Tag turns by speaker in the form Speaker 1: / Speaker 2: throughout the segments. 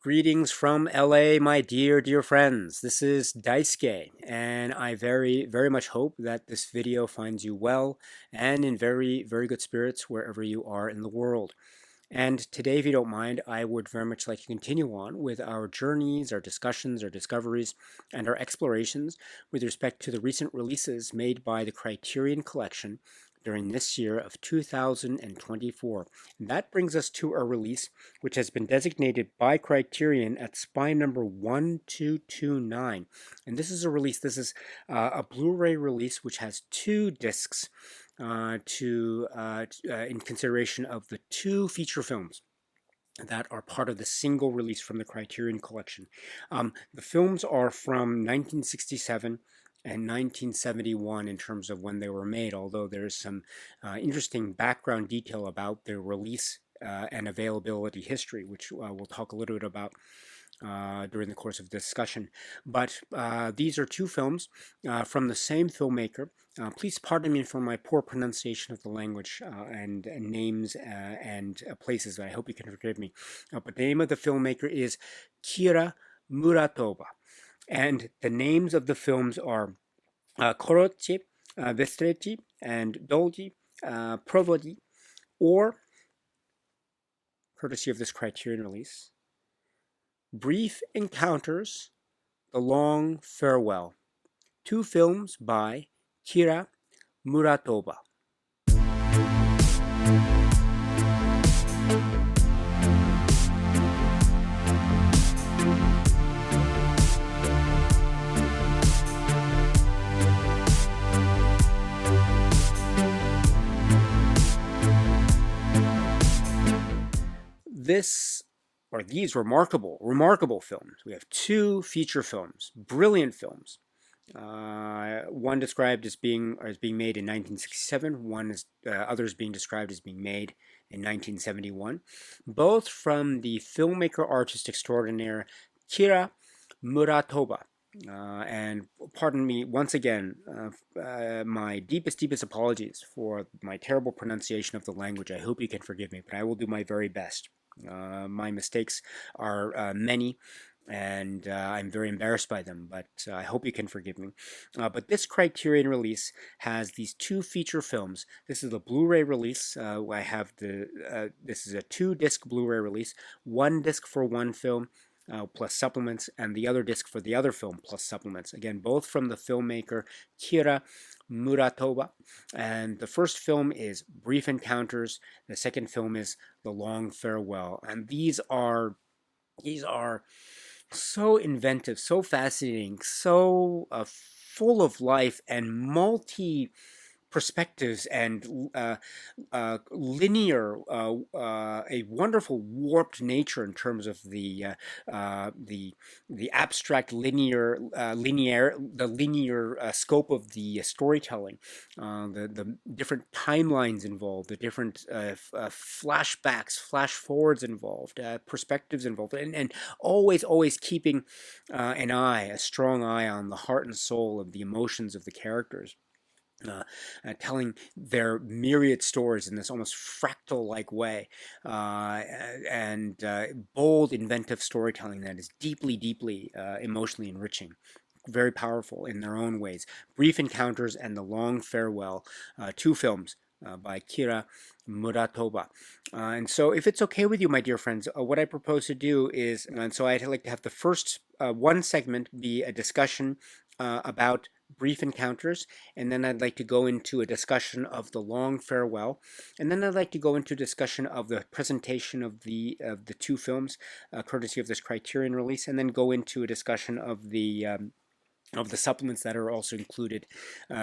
Speaker 1: Greetings from LA, my dear friends. This is Daisuke, and I very much hope that this video finds you well and in very good spirits wherever you are in the world. And today, if you don't mind, I would very much like to continue on with our journeys, our discussions, our discoveries, and our explorations with respect to the recent releases made by the Criterion Collection during this year of 2024. And that brings us to a release which has been designated by Criterion at spine number 1229. And this is a Blu-ray release which has two discs in consideration of the two feature films that are part of the single release from the Criterion Collection. The films are from 1967 and 1971 in terms of when they were made, although there is some interesting background detail about their release and availability history, which we'll talk a little bit about during the course of the discussion. But these are two films from the same filmmaker. Please pardon me for my poor pronunciation of the language and names and places. I hope you can forgive me. But the name of the filmmaker is Kira Muratova. And the names of the films are Korochi, Vestrechi, and Dolgi, Provodi, or, courtesy of this Criterion release, Brief Encounters, The Long Farewell. Two films by Kira Muratova. These remarkable films. We have two feature films, brilliant films. One described as being made in 1967. Others being described as being made in 1971. Both from the filmmaker artist extraordinaire Kira Muratova. And pardon me once again, my deepest apologies for my terrible pronunciation of the language. I hope you can forgive me, but I will do my very best. My mistakes are many, and I'm very embarrassed by them, but I hope you can forgive me. But this Criterion release has these two feature films. This is the Blu-ray release. This is a two-disc Blu-ray release, one disc for one film, plus supplements, and the other disc for the other film plus supplements. Again, both from the filmmaker Kira Muratova. And the first film is Brief Encounters. The second film is The Long Farewell. And these are so inventive, so fascinating, so full of life and multi perspectives and linear, a wonderful warped nature in terms of the abstract linear scope of the storytelling, the different timelines involved, the different flashbacks, flash forwards involved, perspectives involved, and always keeping a strong eye on the heart and soul of the emotions of the characters. Telling their myriad stories in this almost fractal-like way, and bold, inventive storytelling that is deeply emotionally enriching. Very powerful in their own ways. Brief Encounters and The Long Farewell, two films by Kira Muratova. And so if it's okay with you, my dear friends, what I propose to do is, and so I'd like to have the first one segment be a discussion about Brief Encounters, and then I'd like to go into a discussion of The Long Farewell, and then I'd like to go into a discussion of the presentation of the two films, courtesy of this Criterion release, and then go into a discussion of the supplements that are also included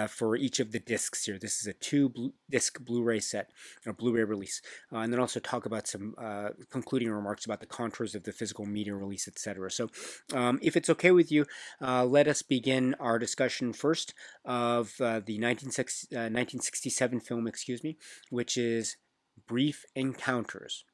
Speaker 1: for each of the discs here. This is a two-disc Blu-ray set, or Blu-ray release, and then also talk about some concluding remarks about the contours of the physical media release, etc. So if it's okay with you, let us begin our discussion first of the 1967 film, which is Brief Encounters.